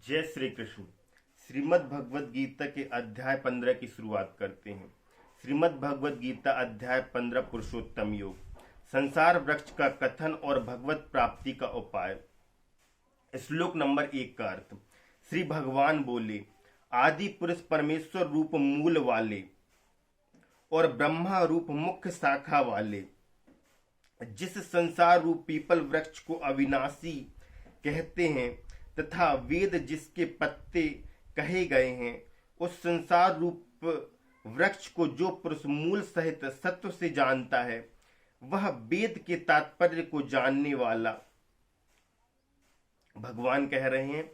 जय श्री कृष्ण। श्रीमद् भगवद गीता के अध्याय 15 की शुरुआत करते हैं। श्रीमद् भगवद गीता अध्याय 15 पुरुषोत्तम योग, संसार वृक्ष का कथन और भगवत प्राप्ति का उपाय। श्लोक नंबर 1 का अर्थ। श्री भगवान बोले, आदि पुरुष परमेश्वर रूप मूल वाले और ब्रह्मा रूप मुख्य शाखा वाले, जिस संसार रूप पीपल वृक्ष को अविनाशी कहते हैं तथा वेद जिसके पत्ते कहे गए हैं, उस संसार रूप वृक्ष को जो पुरुष मूल सहित सत्व से जानता है, वह वेद के तात्पर्य को जानने वाला। भगवान कह रहे हैं,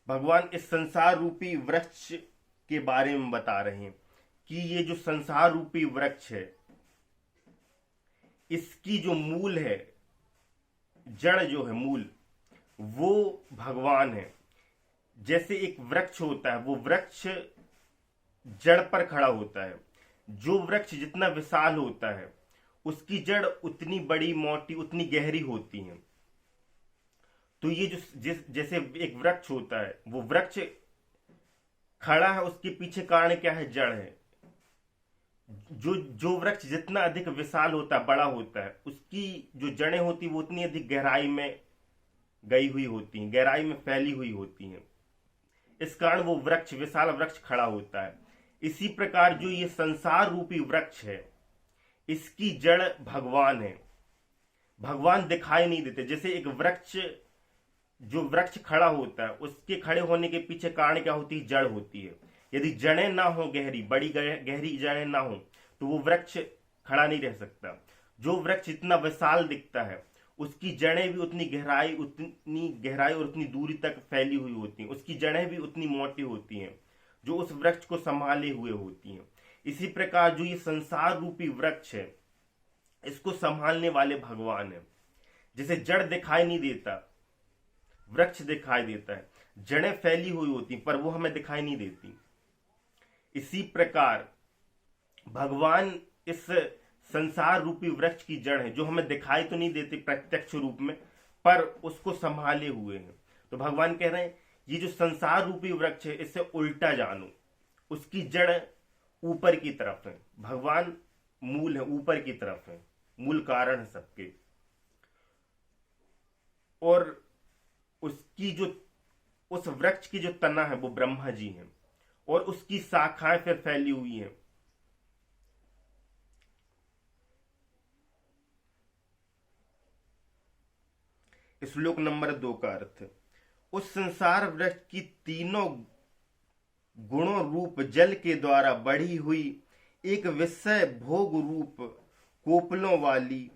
भगवान इस संसार रूपी वृक्ष के बारे में बता रहे हैं कि ये जो संसार रूपी वृक्ष है, इसकी जो मूल है, जड़ जो है मूल, वो भगवान है। जैसे एक वृक्ष होता है, वो वृक्ष जड़ पर खड़ा होता है। जो वृक्ष जितना विशाल होता है, उसकी जड़ उतनी बड़ी, मोटी, उतनी गहरी होती है। तो ये जो जैसे एक वृक्ष होता है, वो वृक्ष खड़ा है, उसके पीछे कारण क्या है? जड़ है। जो वृक्ष जितना अधिक विशाल होता है, बड़ा होता है, उसकी जो जड़ें होती है वो उतनी अधिक गहराई में गई हुई होती हैं, गहराई में फैली हुई होती हैं। इस कारण वो वृक्ष, विशाल वृक्ष खड़ा होता है। इसी प्रकार जो ये संसार रूपी वृक्ष है, इसकी जड़ भगवान है। भगवान दिखाई नहीं देते। जैसे एक वृक्ष, जो वृक्ष खड़ा होता है, उसके खड़े होने के पीछे कारण क्या होती है? जड़ होती है। यदि जड़ें ना हो, गहरी बड़ी गहरी जड़ें ना हो, तो वो वृक्ष खड़ा नहीं रह सकता। जो वृक्ष इतना विशाल दिखता है, उसकी जड़ें भी उतनी गहराई और उतनी दूरी तक फैली हुई होती हैं। उसकी जड़ें भी उतनी मोटी होती हैं, जो उस वृक्ष को संभाले हुए होती हैं। इसी प्रकार जो ये संसार रूपी वृक्ष है, इसको संभालने वाले भगवान है। जैसे जड़ दिखाई नहीं देता, वृक्ष दिखाई देता है, जड़ें फैली हुई होती, पर वो हमें दिखाई नहीं देती। इसी प्रकार भगवान इस संसार रूपी वृक्ष की जड़ है, जो हमें दिखाई तो नहीं देती प्रत्यक्ष रूप में, पर उसको संभाले हुए हैं। तो भगवान कह रहे हैं, ये जो संसार रूपी वृक्ष है, इससे उल्टा जानो। उसकी जड़ ऊपर की तरफ है। भगवान मूल है, ऊपर की तरफ है, मूल कारण है सबके। और उसकी जो, उस वृक्ष की जो तना है, वो ब्रह्मा जी हैं, और उसकी शाखाएं फिर फैली हुई हैं। श्लोक नंबर 2 का अर्थ। उस संसार वृक्ष की तीनों गुणों रूप जल के द्वारा बढ़ी हुई एक विषय भोग रूप कोपलों वाली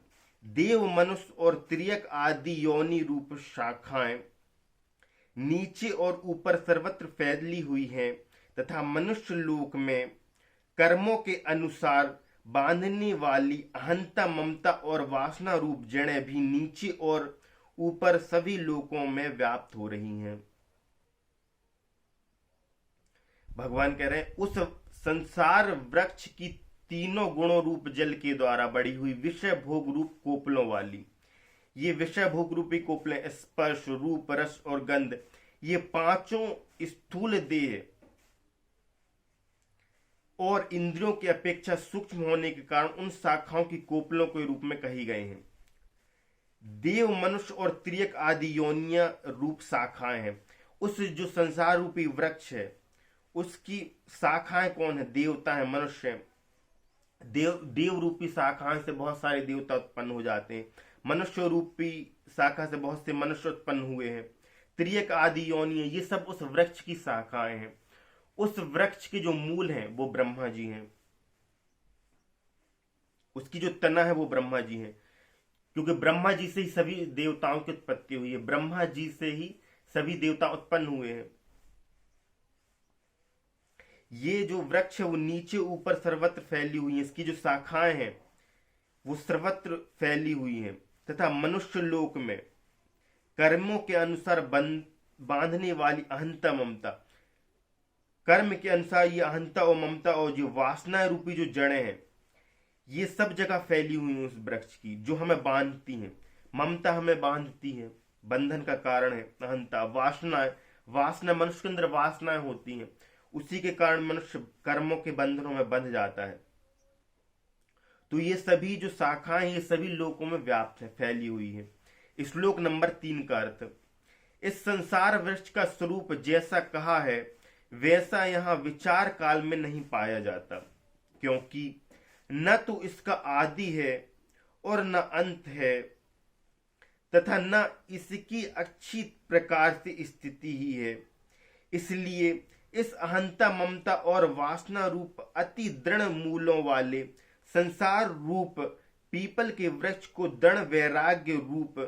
देव, मनुष्य और त्रियक आदि योनि रूप शाखाएं नीचे और ऊपर सर्वत्र फैली हुई हैं, तथा मनुष्य लोक में कर्मों के अनुसार बांधने वाली अहंता, ममता और वासना रूप जड़ें भी नीचे और ऊपर सभी लोकों में व्याप्त हो रही हैं। भगवान कह रहे हैं, उस संसार वृक्ष की तीनों गुणों रूप जल के द्वारा बढ़ी हुई विषय भोग रूप कोपलों वाली, ये विषय भोग रूपी कोपलें स्पर्श, रूप, रस और गंध, ये पांचों स्थूल देह और इंद्रियों की अपेक्षा सूक्ष्म होने के कारण उन शाखाओं की कोपलों के रूप में कही गए हैं। देव, मनुष्य और त्रियक आदि योनिया रूप शाखाएं हैं। उस जो संसार रूपी वृक्ष है, उसकी शाखाएं कौन है? देवता है, मनुष्य है। देव रूपी शाखाएं से बहुत सारे देवता उत्पन्न हो जाते हैं। मनुष्य रूपी शाखा से बहुत से मनुष्य उत्पन्न हुए हैं। त्रियक आदि योनिया, ये सब उस वृक्ष की शाखाएं हैं। उस वृक्ष के जो मूल हैं, वो ब्रह्मा जी हैं। उसकी जो तना है, वो ब्रह्मा जी हैं, क्योंकि ब्रह्मा जी से ही सभी देवताओं की उत्पत्ति हुई है। ब्रह्मा जी से ही सभी देवता उत्पन्न हुए हैं। ये जो वृक्ष है, वो नीचे ऊपर सर्वत्र फैली हुई है। इसकी जो शाखाएं हैं, वो सर्वत्र फैली हुई हैं, तथा मनुष्य लोक में कर्मों के अनुसार बांधने वाली अहंता, ममता, कर्म के अनुसार ये अहंता और ममता और जो वासना रूपी जो जड़ें हैं, ये सब जगह फैली हुई हैं उस वृक्ष की, जो हमें बांधती हैं। ममता हमें बांधती है, बंधन का कारण है अहंता। वासना है, वासना, मनुष्य के अंदर वासनाएं होती हैं, उसी के कारण मनुष्य कर्मों के बंधनों में बंध जाता है। तो ये सभी जो शाखाएं, ये सभी लोकों में व्याप्त है, फैली हुई है। श्लोक नंबर 3 का अर्थ, इस संसार वृक्ष का स्वरूप जैसा कहा है वैसा यहाँ विचार काल में नहीं पाया जाता, क्योंकि न तो इसका आदि है और न अंत है, तथा न इसकी अच्छी प्रकार से स्थिति ही है। इसलिए इस अहंता, ममता और वासना रूप अति दृढ़ मूलों वाले संसार रूप पीपल के वृक्ष को दृढ़ वैराग्य रूप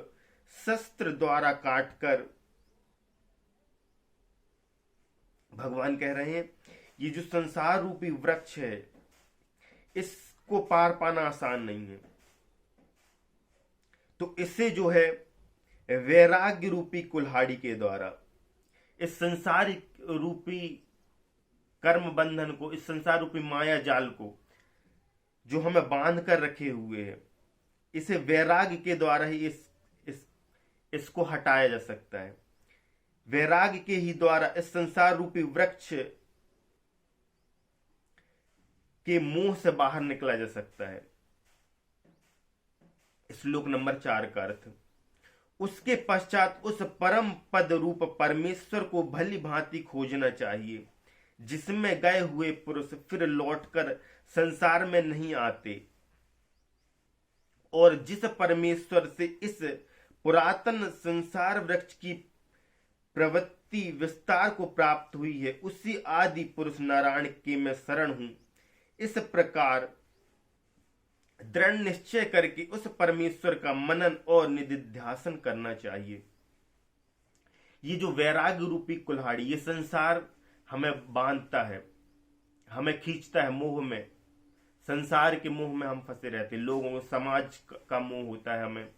शस्त्र द्वारा काटकर, भगवान कह रहे हैं ये जो संसार रूपी वृक्ष है इसको पार पाना आसान नहीं है। तो इसे जो है वैराग्य रूपी कुल्हाड़ी के द्वारा, इस संसार रूपी कर्म बंधन को, इस संसार रूपी माया जाल को जो हमें बांध कर रखे हुए है, इसे वैराग्य के द्वारा ही इसको हटाया जा सकता है। वैराग्य के ही द्वारा इस संसार रूपी वृक्ष के मुंह से बाहर निकला जा सकता है। श्लोक नंबर 4 का अर्थ, उसके पश्चात उस परम पद रूप परमेश्वर को भली भांति खोजना चाहिए, जिसमें गए हुए पुरुष फिर लौटकर संसार में नहीं आते, और जिस परमेश्वर से इस पुरातन संसार वृक्ष की प्रवृत्ति विस्तार को प्राप्त हुई है, उसी आदि पुरुष नारायण के मैं शरण हूं। इस प्रकार दृढ़ निश्चय करके उस परमेश्वर का मनन और निधिध्यासन करना चाहिए। ये जो वैराग्य रूपी कुल्हाड़ी, ये संसार हमें बांधता है, हमें खींचता है मोह में, संसार के मोह में हम फंसे रहते हैं। लोगों को समाज का मोह होता है, हमें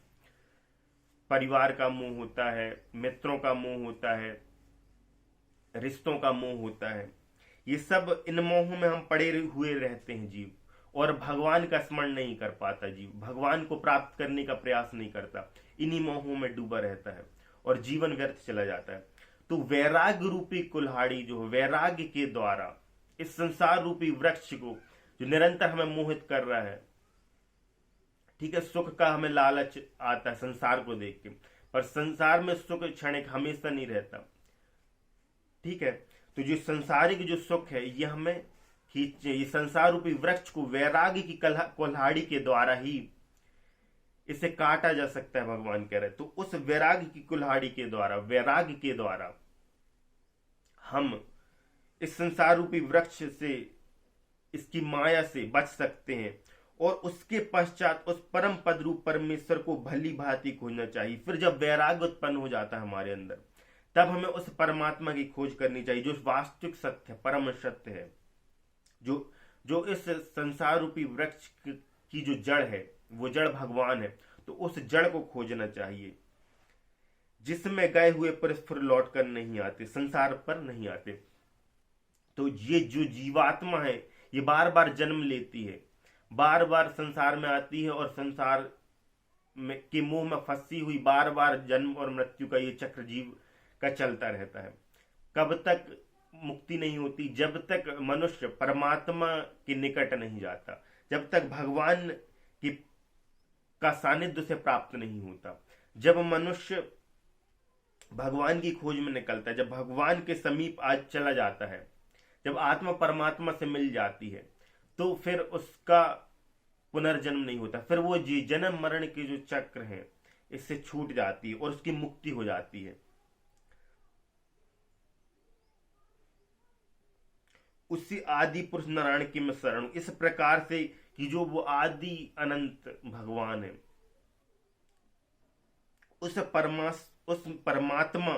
परिवार का मोह होता है, मित्रों का मोह होता है, रिश्तों का मोह होता है। ये सब इन मोहों में हम पड़े हुए रहते हैं जीव, और भगवान का स्मरण नहीं कर पाता जीव, भगवान को प्राप्त करने का प्रयास नहीं करता, इन्हीं मोहों में डूबा रहता है और जीवन व्यर्थ चला जाता है। तो वैराग्य रूपी कुल्हाड़ी जो वैराग्य के द्वारा इस संसार रूपी वृक्ष को जो निरंतर हमें मोहित कर रहा है, ठीक है, सुख का हमें लालच आता है संसार को देख के, पर संसार में सुख क्षणिक हमेशा नहीं रहता, ठीक है। तो जो संसारिक जो सुख है ये हमें खींचे, ये संसार रूपी वृक्ष को वैराग्य की कुल्हाड़ी के द्वारा ही इसे काटा जा सकता है, भगवान कह रहे। तो उस वैराग्य की कुल्हाड़ी के द्वारा, वैराग्य के द्वारा हम इस संसार रूपी वृक्ष से, इसकी माया से बच सकते हैं, और उसके पश्चात उस परम पद रूप परमेश्वर को भली भांति खोजना चाहिए। फिर जब वैराग्य उत्पन्न हो जाता है हमारे अंदर, तब हमें उस परमात्मा की खोज करनी चाहिए जो वास्तविक सत्य है, परम सत्य है, जो इस संसार रूपी वृक्ष की जो जड़ है वो जड़ भगवान है। तो उस जड़ को खोजना चाहिए जिसमें गए हुए पुरुष फिर लौट कर नहीं आते, संसार पर नहीं आते। तो ये जो जीवात्मा है ये बार बार जन्म लेती है, बार बार संसार में आती है, और संसार में के मुंह में फंसी हुई बार बार जन्म और मृत्यु का ये चक्र जीव का चलता रहता है। कब तक मुक्ति नहीं होती? जब तक मनुष्य परमात्मा के निकट नहीं जाता, जब तक भगवान की का सानिध्य से प्राप्त नहीं होता। जब मनुष्य भगवान की खोज में निकलता है, जब भगवान के समीप आज चला जाता है, जब आत्मा परमात्मा से मिल जाती है, तो फिर उसका पुनर्जन्म नहीं होता। फिर वो जन्म मरण के जो चक्र है इससे छूट जाती है और उसकी मुक्ति हो जाती है। उसी आदि पुरुष नारायण की मैं शरण, इस प्रकार से कि जो वो आदि अनंत भगवान है, उस परमात्मा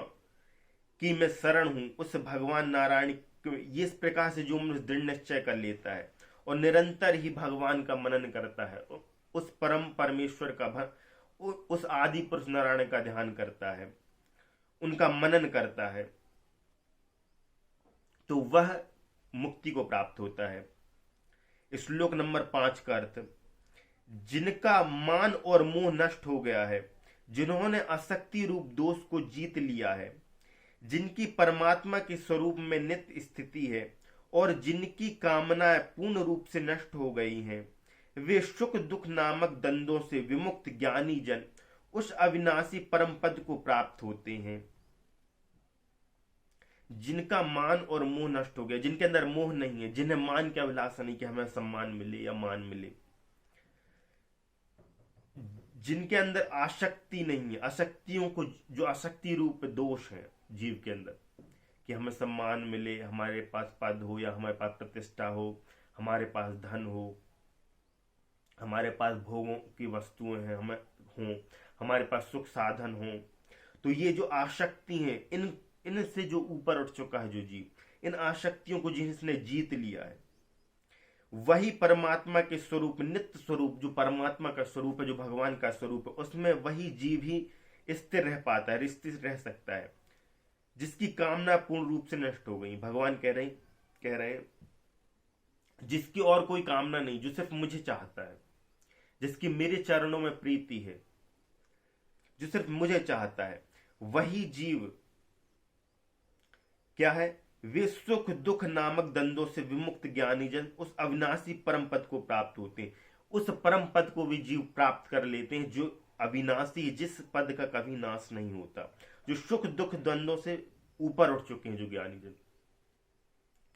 की मैं शरण हूं, उस भगवान नारायण ये इस प्रकार से जो मनुष्य दृढ़ निश्चय कर लेता है और निरंतर ही भगवान का मनन करता है, उस परम परमेश्वर का, उस आदि पुरुष नारायण का ध्यान करता है, उनका मनन करता है, तो वह मुक्ति को प्राप्त होता है। श्लोक नंबर 5 का अर्थ, जिनका मान और मोह नष्ट हो गया है, जिन्होंने आसक्ति रूप दोष को जीत लिया है, जिनकी परमात्मा के स्वरूप में नित्य स्थिति है और जिनकी कामनाएं पूर्ण रूप से नष्ट हो गई हैं, वे सुख दुख नामक द्वंद्वों से विमुक्त ज्ञानी जन उस अविनाशी परम पद को प्राप्त होते हैं। जिनका मान और मोह नष्ट हो गया, जिनके अंदर मोह नहीं है, जिन्हें मान की अभिलाषा नहीं कि हमें सम्मान मिले या मान मिले, जिनके अंदर आसक्ति नहीं है, आसक्तियों को, जो आसक्ति रूप दोष है जीव के अंदर कि हमें सम्मान मिले, हमारे पास पद हो या हमारे पास प्रतिष्ठा हो, हमारे पास धन हो, हमारे पास भोगों की वस्तुएं हैं हमें हो, हमारे पास सुख साधन हो, तो ये जो आसक्ति है, इनसे जो ऊपर उठ चुका है जो जीव, इन आसक्तियों को जिसने जीत लिया है, वही परमात्मा के स्वरूप, नित्य स्वरूप, जो परमात्मा का स्वरूप है, जो भगवान का स्वरूप है, उसमें वही जीव ही स्थिर रह पाता है, स्थिर रह सकता है, जिसकी कामना पूर्ण रूप से नष्ट हो गई। भगवान कह रहे हैं जिसकी और कोई कामना नहीं, जो सिर्फ मुझे चाहता है, जिसकी मेरे चरणों में प्रीति है, जो सिर्फ मुझे चाहता है, वही जीव क्या है, वे सुख दुख नामक द्वंद्वों से विमुक्त ज्ञानी जन उस अविनाशी परम पद को प्राप्त होते हैं। उस परम पद को भी जीव प्राप्त कर लेते हैं जो अविनाशी, जिस पद का कभी नाश नहीं होता, जो सुख दुख द्वंद्वों से ऊपर उठ चुके हैं, जो ज्ञानी जन।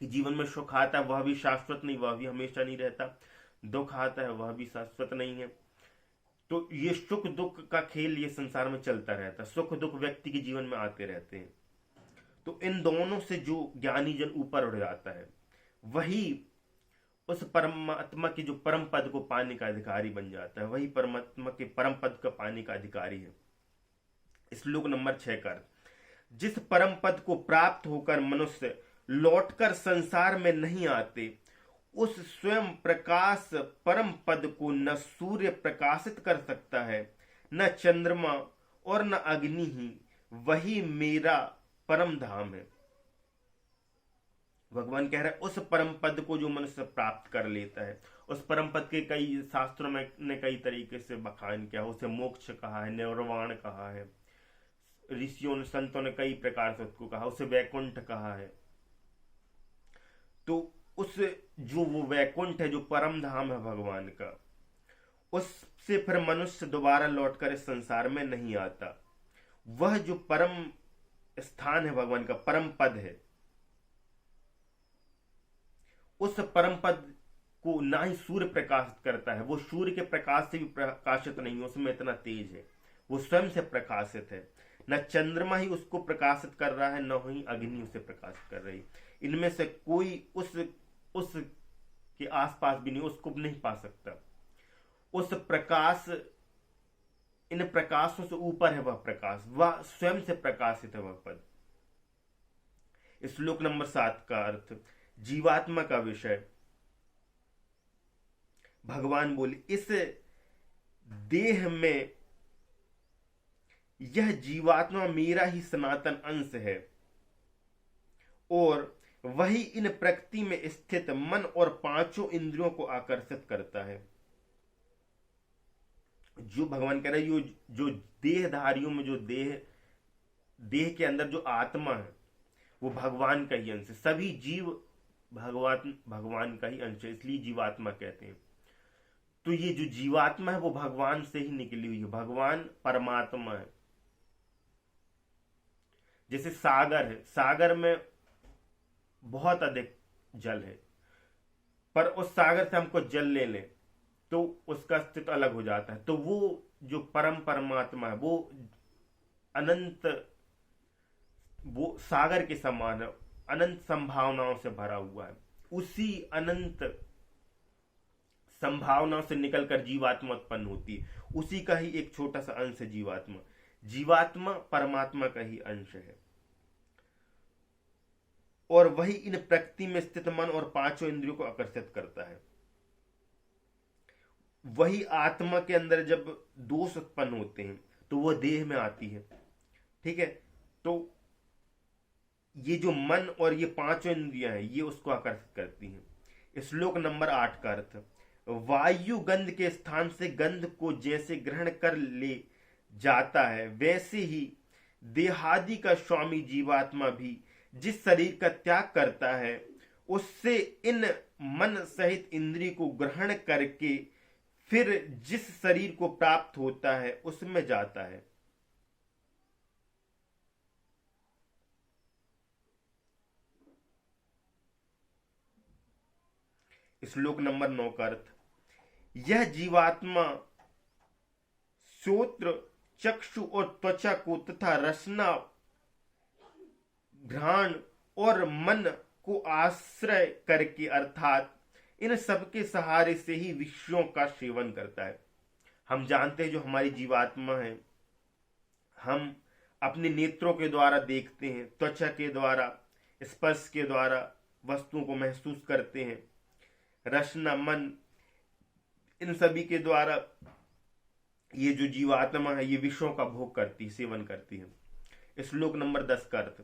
कि जीवन में सुख आता है वह भी शाश्वत नहीं, वह भी हमेशा नहीं रहता, दुख आता है वह भी शाश्वत नहीं है। तो ये सुख दुख का खेल ये संसार में चलता रहता है, सुख दुख व्यक्ति के जीवन में आते रहते हैं। तो इन दोनों से जो ज्ञानी जन ऊपर उठ जाता है, वही उस परमात्मा के जो परम पद को पाने का अधिकारी बन जाता है, वही परमात्मा के परम पद का पाने का अधिकारी है। श्लोक नंबर 6 का, जिस परम पद को प्राप्त होकर मनुष्य लौटकर संसार में नहीं आते, उस स्वयं प्रकाश परम पद को न सूर्य प्रकाशित कर सकता है, न चंद्रमा और न अग्नि ही, वही मेरा परम धाम है। भगवान कह रहे हैं उस परम पद को जो मनुष्य प्राप्त कर लेता है, उस परम पद के कई शास्त्रों में ने कई तरीके से बखान किया, उसे मोक्ष कहा है, निर्वाण कहा है, ऋषियों ने संतों ने कई प्रकार से उसको कहा, उसे वैकुंठ कहा है। तो उस जो वो वैकुंठ है, जो परम धाम है भगवान का, उससे फिर मनुष्य दोबारा लौटकर इस संसार में नहीं आता। वह जो परम स्थान है भगवान का, परम पद है, उस परम पद को ना ही सूर्य प्रकाशित करता है, वो सूर्य के प्रकाश से भी प्रकाशित नहीं, उसमें इतना तेज है, वो स्वयं से प्रकाशित है। न चंद्रमा ही उसको प्रकाशित कर रहा है, न ही अग्नि उसे प्रकाशित कर रही। इनमें से कोई उस के आसपास भी नहीं, उसको नहीं पा सकता। उस प्रकाश, इन प्रकाशों से ऊपर है वह प्रकाश, वह स्वयं से प्रकाशित है वह पद। श्लोक नंबर 7 का अर्थ, जीवात्मा का विषय। भगवान बोले, इस देह में यह जीवात्मा मेरा ही सनातन अंश है और वही इन प्रकृति में स्थित मन और पांचों इंद्रियों को आकर्षित करता है। जो भगवान कह रहे हैं, जो देहधारियों में जो देह के अंदर जो आत्मा है वो भगवान का ही अंश है। सभी जीव भगवान का ही अंश है, इसलिए जीवात्मा कहते हैं। तो ये जो जीवात्मा है वो भगवान से ही निकली हुई है, भगवान परमात्मा है। जैसे सागर है, सागर में बहुत अधिक जल है, पर उस सागर से हमको जल ले लें तो उसका अस्तित्व अलग हो जाता है। तो वो जो परम परमात्मा है वो अनंत, वो सागर के समान है, अनंत संभावनाओं से भरा हुआ है। उसी अनंत संभावनाओं से निकलकर जीवात्मा उत्पन्न होती है, उसी का ही एक छोटा सा अंश है जीवात्मा। जीवात्मा परमात्मा का ही अंश है और वही इन प्रकृति में स्थित मन और पांचों इंद्रियों को आकर्षित करता है। वही आत्मा के अंदर जब दोष उत्पन्न होते हैं तो वह देह में आती है, ठीक है। तो ये जो मन और ये पांचों इंद्रियां हैं ये उसको आकर्षित करती हैं। श्लोक नंबर 8 का अर्थ, वायु गंध के स्थान से गंध को जैसे ग्रहण कर ले जाता है, वैसे ही देहादि का स्वामी जीवात्मा भी जिस शरीर का त्याग करता है उससे इन मन सहित इंद्रिय को ग्रहण करके फिर जिस शरीर को प्राप्त होता है उसमें जाता है। श्लोक नंबर 9 का अर्थ, यह जीवात्मा श्रोत्र चक्षु और त्वचा को तथा रसना घ्राण और मन को आश्रय करके अर्थात इन सबके सहारे से ही विषयों का सेवन करता है। हम जानते हैं जो हमारी जीवात्मा है, हम अपने नेत्रों के द्वारा देखते हैं, त्वचा के द्वारा स्पर्श के द्वारा वस्तुओं को महसूस करते हैं, रसना मन इन सभी के द्वारा ये जो जीवात्मा है ये विषयों का भोग करती, सेवन करती है। श्लोक नंबर 10 का अर्थ,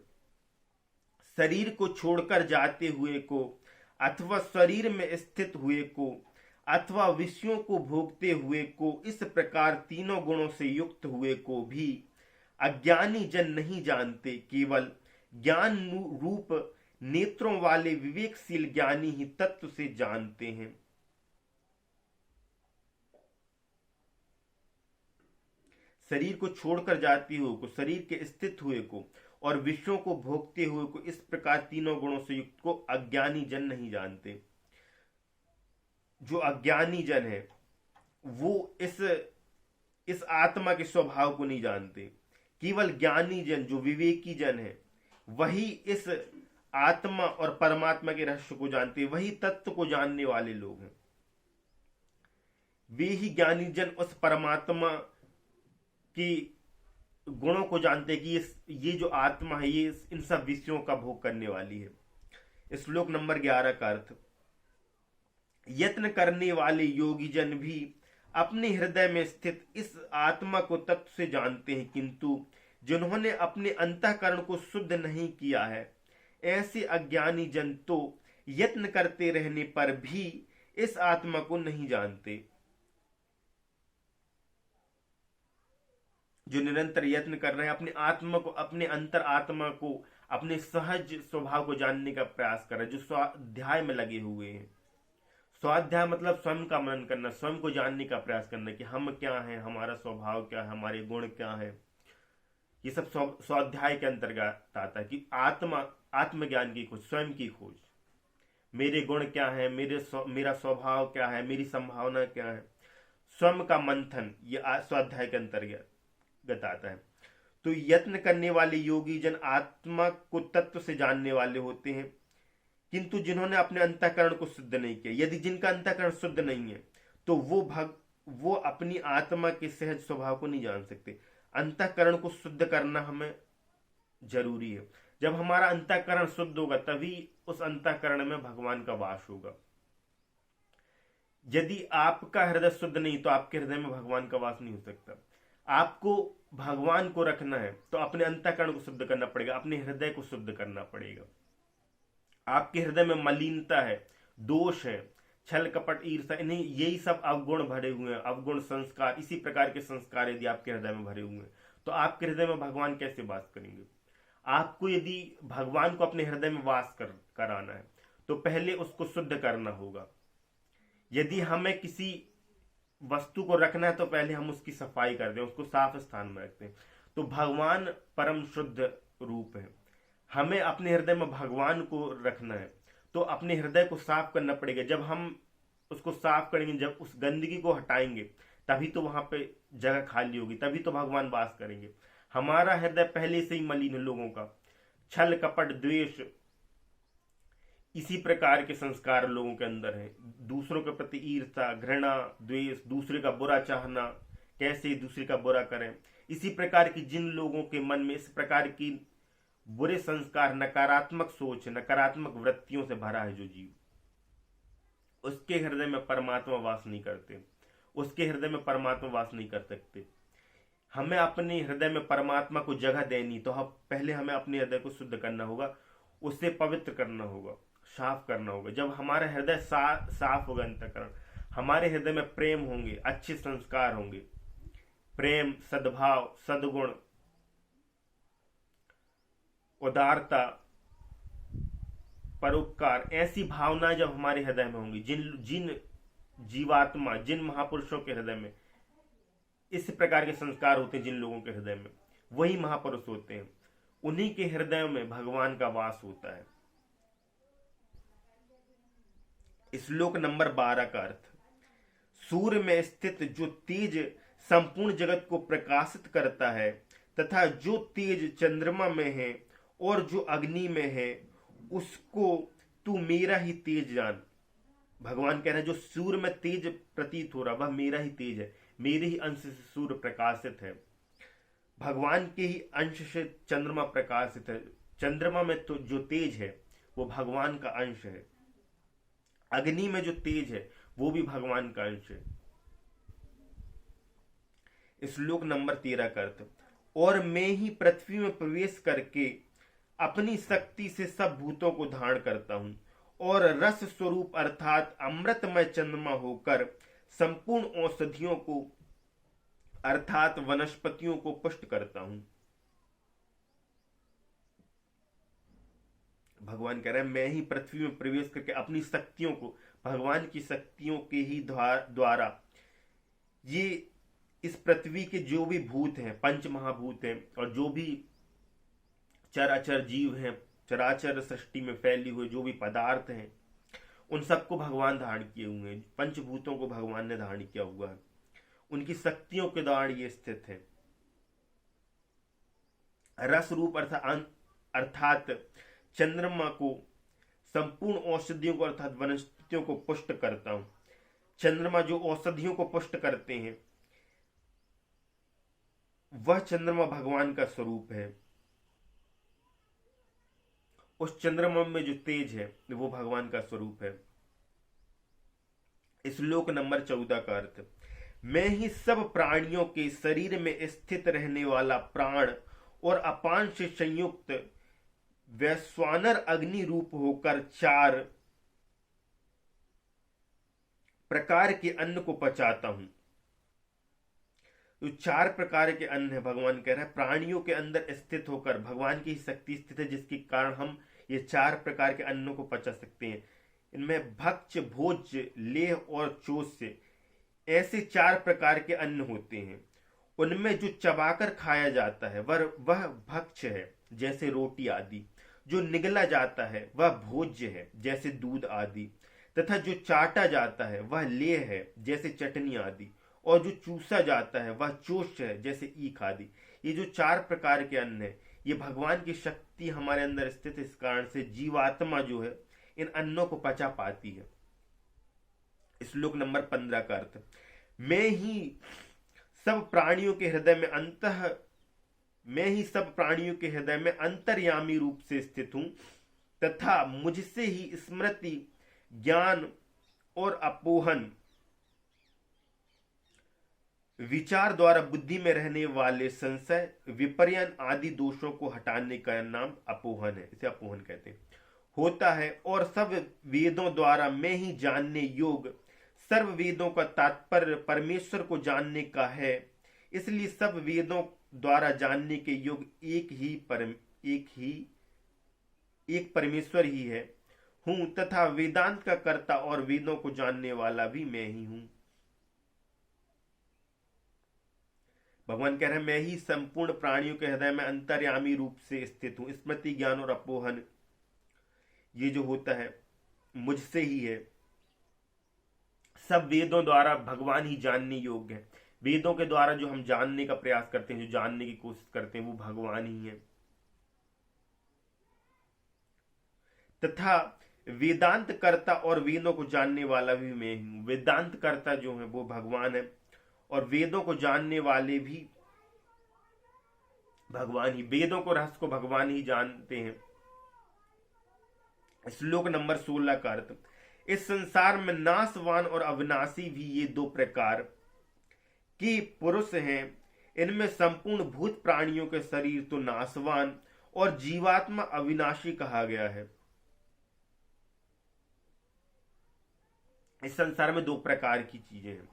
शरीर को छोड़कर जाते हुए को अथवा शरीर में स्थित हुए को अथवा विषयों को भोगते हुए को इस प्रकार तीनों गुणों से युक्त हुए को भी अज्ञानी जन नहीं जानते, केवल ज्ञान रूप नेत्रों वाले विवेकशील ज्ञानी ही तत्व से जानते हैं। शरीर को छोड़कर जाते हुए को, शरीर के स्थित हुए को और विषयों को भोगते हुए को इस प्रकार तीनों गुणों से युक्त को अज्ञानी जन नहीं जानते। जो अज्ञानी जन है वो इस आत्मा के स्वभाव को नहीं जानते, केवल ज्ञानी जन जो विवेकी जन है वही इस आत्मा और परमात्मा के रहस्य को जानते, वही तत्व को जानने वाले लोग हैं। वे ही ज्ञानी जन उस परमात्मा की गुणों को जानते कि ये जो आत्मा है ये इन सब विषयों का भोग करने वाली है। श्लोक नंबर 11 का अर्थ, यत्न करने वाले योगी जन भी अपने हृदय में स्थित इस आत्मा को तत्व से जानते हैं, किंतु जिन्होंने अपने अंतःकरण को शुद्ध नहीं किया है ऐसे अज्ञानी जन तो यत्न करते रहने पर भी इस आत्मा को नहीं जानते। जो निरंतर यत्न कर रहे हैं अपने आत्मा को, अपने अंतर आत्मा को, अपने सहज स्वभाव को जानने का प्रयास कर रहे हैं, जो स्वाध्याय में लगे हुए हैं। स्वाध्याय मतलब स्वयं का मनन करना, स्वयं को जानने का प्रयास करना कि हम क्या हैं, हमारा स्वभाव क्या है, हमारे गुण क्या है। ये सब स्वाध्याय के अंतर्गत आता है कि आत्मज्ञान की खोज, स्वयं की खोज, मेरे गुण क्या है, मेरा स्वभाव क्या है, मेरी संभावना क्या है, स्वयं का मंथन, ये स्वाध्याय के अंतर्गत आता है। तो यत्न करने वाले योगी जन आत्मा को तत्व से जानने वाले होते हैं, किंतु जिन्होंने अपने अंतःकरण को शुद्ध नहीं किया, यदि जिनका अंतःकरण शुद्ध नहीं है तो वो अपनी आत्मा के सहज स्वभाव को नहीं जान सकते। अंतःकरण को शुद्ध करना हमें जरूरी है। जब हमारा अंतःकरण शुद्ध होगा तभी उस अंतःकरण में भगवान का वास होगा। यदि आपका हृदय शुद्ध नहीं तो आपके हृदय में भगवान का वास नहीं हो सकता। आपको भगवान को रखना है तो अपने अंतःकरण को शुद्ध करना पड़ेगा, अपने हृदय को शुद्ध करना पड़ेगा। आपके हृदय में मलिनता है, दोष है, छल कपट ईर्ष्या, इन्हें यही सब अवगुण भरे हुए हैं, अवगुण संस्कार, इसी प्रकार के संस्कार यदि आपके हृदय में भरे हुए हैं तो आपके हृदय में भगवान कैसे वास करेंगे। आपको यदि भगवान को अपने हृदय में वास कराना है तो पहले उसको शुद्ध करना होगा। यदि हमें किसी वस्तु को रखना है तो पहले हम उसकी सफाई कर दें, उसको साफ स्थान में रखते हैं। तो भगवान परम शुद्ध रूप है, हमें अपने हृदय में भगवान को रखना है तो अपने हृदय को साफ करना पड़ेगा। जब हम उसको साफ करेंगे, जब उस गंदगी को हटाएंगे तभी तो वहां पे जगह खाली होगी, तभी तो भगवान वास करेंगे। हमारा हृदय पहले से ही मलिन है, लोगों का छल कपट द्वेष, इसी प्रकार के संस्कार लोगों के अंदर है। दूसरों के प्रति ईर्ष्या, घृणा, द्वेष, दूसरे का बुरा चाहना, कैसे दूसरे का बुरा करें, इसी प्रकार की जिन लोगों के मन में इस प्रकार की बुरे संस्कार, नकारात्मक सोच, नकारात्मक वृत्तियों से भरा है जो जीव, उसके हृदय में परमात्मा वास नहीं करते, उसके हृदय में परमात्मा वास नहीं कर सकते। हमें अपने हृदय में परमात्मा को जगह देनी तो पहले हमें अपने हृदय को शुद्ध करना होगा, उससे पवित्र करना होगा, साफ करना होगा। जब हमारा हृदय साफ होगा, अंतःकरण, हमारे हृदय में प्रेम होंगे, अच्छे संस्कार होंगे, प्रेम, सद्भाव, सद्गुण, उदारता, परोपकार, ऐसी भावनाएं जब हमारे हृदय में होंगी, जिन जिन जीवात्मा, जिन महापुरुषों के हृदय में इस प्रकार के संस्कार होते हैं, जिन लोगों के हृदय में, वही महापुरुष होते हैं। उन्हीं के हृदय में भगवान का वास होता है। श्लोक नंबर 12 का अर्थ, सूर्य में स्थित जो तेज संपूर्ण जगत को प्रकाशित करता है तथा जो तेज चंद्रमा में है और जो अग्नि में है, उसको तू मेरा ही तेज जान। भगवान कह रहे हैं जो सूर्य में तेज प्रतीत हो रहा वह मेरा ही तेज है, मेरे ही अंश से सूर्य प्रकाशित है, भगवान के ही अंश से चंद्रमा प्रकाशित है। चंद्रमा में तो जो तेज है वो भगवान का अंश है, अग्नि में जो तेज है वो भी भगवान का अंश है। श्लोक नंबर 13 का अर्थ, और मैं ही पृथ्वी में प्रवेश करके अपनी शक्ति से सब भूतों को धारण करता हूं और रस स्वरूप अर्थात अमृतमय चंद्रमा होकर संपूर्ण औषधियों को अर्थात वनस्पतियों को पुष्ट करता हूं। भगवान कह रहे हैं मैं ही पृथ्वी में प्रवेश करके अपनी शक्तियों को, भगवान की शक्तियों के ही द्वारा ये इस पृथ्वी के जो भी भूत हैं, पंच महाभूत हैं, और जो भी चराचर जीव हैं, चराचर सृष्टि में फैली हुई जो भी पदार्थ हैं, उन सबको भगवान धारण किए हुए हैं। पंचभूतों को भगवान ने धारण किया हुआ है, उनकी शक्तियों के द्वारा ये स्थित है। रस रूप अर्थात चंद्रमा को संपूर्ण औषधियों को अर्थात वनस्पतियों को पुष्ट करता हूं। चंद्रमा जो औषधियों को पुष्ट करते हैं वह चंद्रमा भगवान का स्वरूप है। उस चंद्रमा में जो तेज है वो भगवान का स्वरूप है। श्लोक नंबर 14 का अर्थ, मैं ही सब प्राणियों के शरीर में स्थित रहने वाला प्राण और अपान से संयुक्त वैश्वानर अग्नि रूप होकर 4 प्रकार के अन्न को पचाता हूं। तो 4 प्रकार के अन्न है, भगवान कह रहे हैं प्राणियों के अंदर स्थित होकर भगवान की शक्ति स्थित है, जिसके कारण हम ये 4 प्रकार के अन्नों को पचा सकते हैं। इनमें भक्ष, भोज्य, लेह और चोष्य, ऐसे 4 प्रकार के अन्न होते हैं। उनमें जो चबाकर खाया जाता है वह भक्ष है, जैसे रोटी आदि। जो निगला जाता है वह भोज्य है, जैसे दूध आदि। तथा जो चाटा जाता है वह लेह है, जैसे चटनी आदि। और जो चूसा जाता है वह चोष्य है, जैसे ईख आदि। ये जो 4 प्रकार के अन्न है, ये भगवान की शक्ति हमारे अंदर स्थित, इस कारण से जीवात्मा जो है इन अन्नों को पचा पाती है। श्लोक नंबर 15 का अर्थ, मैं ही सब प्राणियों के हृदय में अंतर्यामी रूप से स्थित हूं तथा मुझसे ही स्मृति, ज्ञान और अपोहन, विचार द्वारा बुद्धि में रहने वाले संशय, विपर्यन आदि दोषों को हटाने का नाम अपोहन है, इसे अपोहन कहते हैं, होता है। और सब वेदों द्वारा मैं ही जानने योग, सर्व वेदों का तात्पर्य परमेश्वर को जानने का है, इसलिए सब वेदों द्वारा जानने के योग एक परमेश्वर ही है हूं तथा वेदांत का कर्ता और वेदों को जानने वाला भी मैं ही हूं। भगवान कह रहे हैं मैं ही संपूर्ण प्राणियों के हृदय में अंतर्यामी रूप से स्थित हूं। स्मृति, ज्ञान और अपोहन ये जो होता है मुझसे ही है। सब वेदों द्वारा भगवान ही जानने योग्य है। वेदों के द्वारा जो हम जानने का प्रयास करते हैं, जो जानने की कोशिश करते हैं, वो भगवान ही है। तथा वेदांत कर्ता और वेदों को जानने वाला भी मैं हूं। वेदांत कर्ता जो है वो भगवान है और वेदों को जानने वाले भी भगवान ही, वेदों को रहस्य को भगवान ही जानते हैं। श्लोक नंबर 16 का अर्थ, इस संसार में नाशवान और अविनाशी भी ये 2 प्रकार के पुरुष हैं। इनमें संपूर्ण भूत प्राणियों के शरीर तो नाशवान और जीवात्मा अविनाशी कहा गया है। इस संसार में 2 प्रकार की चीजें हैं,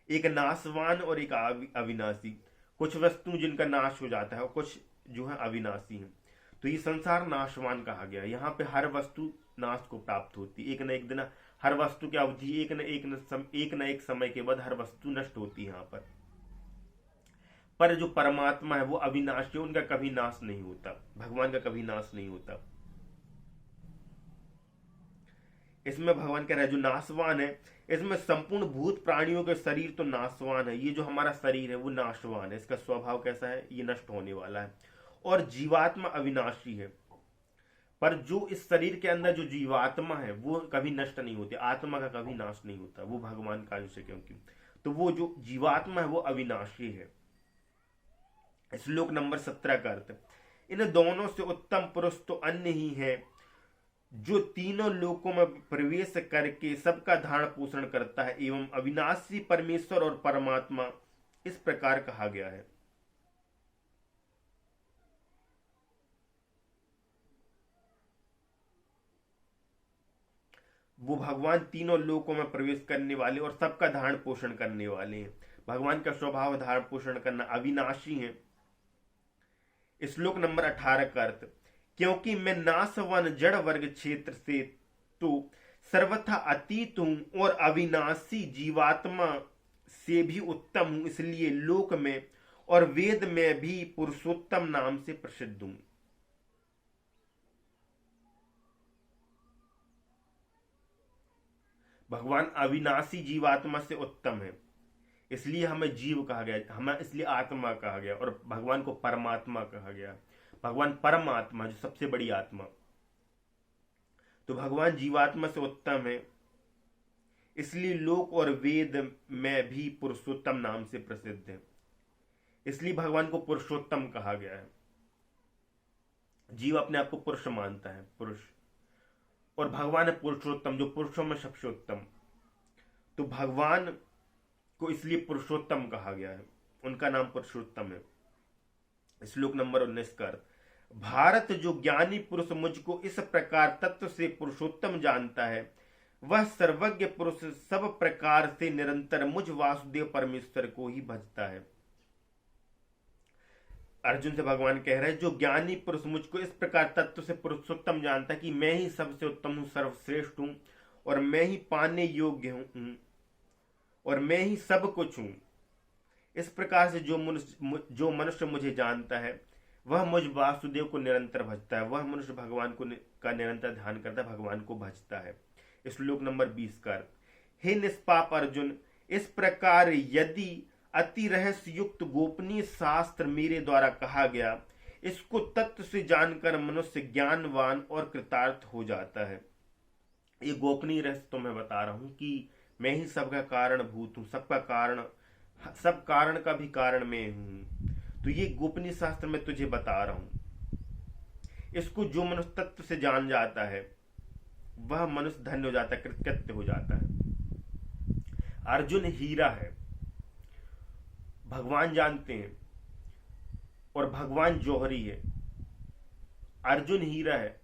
एक नाशवान और एक अविनाशी। कुछ वस्तु जिनका नाश हो जाता है और कुछ जो है अविनाशी हैं। तो ये संसार नाशवान कहा गया। यहाँ पे हर वस्तु नाश को प्राप्त होती, एक न एक दिन हर वस्तु की अवधि एक न एक समय के बाद हर वस्तु नष्ट होती है यहाँ पर जो परमात्मा है वो अविनाशी है, उनका कभी नाश नहीं होता, भगवान का कभी नाश नहीं होता। इसमें भगवान कह रहा है जो नाशवान है, इसमें संपूर्ण भूत प्राणियों के शरीर तो नाशवान है, ये जो हमारा शरीर है वो नाशवान है, इसका स्वभाव कैसा है, ये नष्ट होने वाला है। और जीवात्मा अविनाशी है, पर जो इस शरीर के अंदर जो जीवात्मा है वो कभी नष्ट नहीं होती, आत्मा का कभी नाश नहीं होता, वो भगवान का अंश है क्योंकि, तो वो जो जीवात्मा है वो अविनाशी है। श्लोक नंबर 17 का अर्थ, इन दोनों से उत्तम पुरुष तो अन्य ही है, जो तीनों लोकों में प्रवेश करके सबका धारण पोषण करता है एवं अविनाशी परमेश्वर और परमात्मा इस प्रकार कहा गया है। वो भगवान तीनों लोकों में प्रवेश करने वाले और सबका धारण पोषण करने वाले हैं। भगवान का स्वभाव धारण पोषण करना, अविनाशी है। श्लोक नंबर 18 का अर्थ, क्योंकि मैं नाशवान जड़ वर्ग क्षेत्र से तो सर्वथा अतीत हूं और अविनाशी जीवात्मा से भी उत्तम हूं, इसलिए लोक में और वेद में भी पुरुषोत्तम नाम से प्रसिद्ध हूं। भगवान अविनाशी जीवात्मा से उत्तम है, इसलिए हमें जीव कहा गया, हमें इसलिए आत्मा कहा गया, और भगवान को परमात्मा कहा गया। भगवान परमात्मा जो सबसे बड़ी आत्मा, तो भगवान जीवात्मा से उत्तम है, इसलिए लोक और वेद में भी पुरुषोत्तम नाम से प्रसिद्ध है, इसलिए भगवान को पुरुषोत्तम कहा गया है। जीव अपने आप को पुरुष मानता है, पुरुष, और भगवान है पुरुषोत्तम, जो पुरुषों में सबसे उत्तम, तो भगवान को इसलिए पुरुषोत्तम कहा गया है, उनका नाम पुरुषोत्तम है। श्लोक नंबर 19 का अर्थ, भारत जो ज्ञानी पुरुष मुझको इस प्रकार तत्व से पुरुषोत्तम जानता है, वह सर्वज्ञ पुरुष सब प्रकार से निरंतर मुझ वासुदेव परमेश्वर को ही भजता है। अर्जुन से भगवान कह रहे हैं, जो ज्ञानी पुरुष मुझको इस प्रकार तत्व से पुरुषोत्तम जानता है कि मैं ही सबसे उत्तम हूं, सर्वश्रेष्ठ हूं, और मैं ही पाने योग्य हूं, और मैं ही सब कुछ हूं, इस प्रकार से जो मनुष्य मुझे जानता है वह मुझ वासुदेव को निरंतर भजता है। वह मनुष्य भगवान को का निरंतर ध्यान करता है, भगवान को भजता है। श्लोक नंबर 20 का, हे निष्पाप अर्जुन, इस प्रकार यदि अति रहस्य युक्त गोपनीय शास्त्र मेरे द्वारा कहा गया, इसको तत्व से जानकर मनुष्य ज्ञानवान और कृतार्थ हो जाता है। ये गोपनीय रहस्य तो मैं बता रहा हूं कि मैं ही सबका कारण भूत हूं, सबका कारण, सब कारण का भी कारण मैं हूं, तो ये गोपनीय शास्त्र मैं तुझे बता रहा हूं। इसको जो मनुष्य तत्व से जान जाता है वह मनुष्य धन्य हो जाता है, कृतकृत्य हो जाता है। अर्जुन हीरा है, भगवान जानते हैं, और भगवान जौहरी है। अर्जुन हीरा है,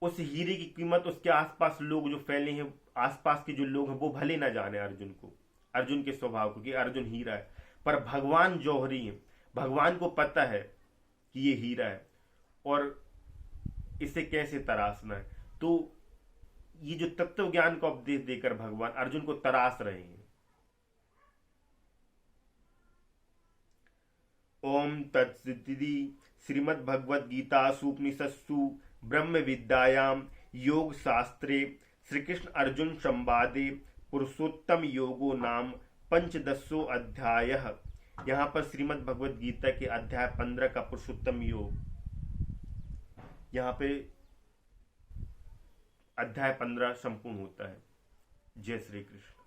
उस हीरे की कीमत उसके आसपास लोग जो फैले हैं, आसपास के जो लोग हैं वो भले ना जाने अर्जुन को, अर्जुन के स्वभाव को कि अर्जुन हीरा है, पर भगवान जौहरी है। भगवान को पता है कि ये हीरा है और इसे कैसे तराशना है, तो ये जो तत्व ज्ञान का उपदेश देकर भगवान अर्जुन को तराश रहे हैं। ओम तत्सदिति श्रीमद् भगवद गीता उपनिषत्सु ब्रह्म विद्यायाम योग शास्त्रे श्री कृष्ण अर्जुन संवादे पुरुषोत्तम योगो नाम पंचदशो अध्याय। यहाँ पर श्रीमद् भगवद गीता के अध्याय 15 का पुरुषोत्तम योग, यहाँ पे अध्याय 15 संपूर्ण होता है। जय श्री कृष्ण।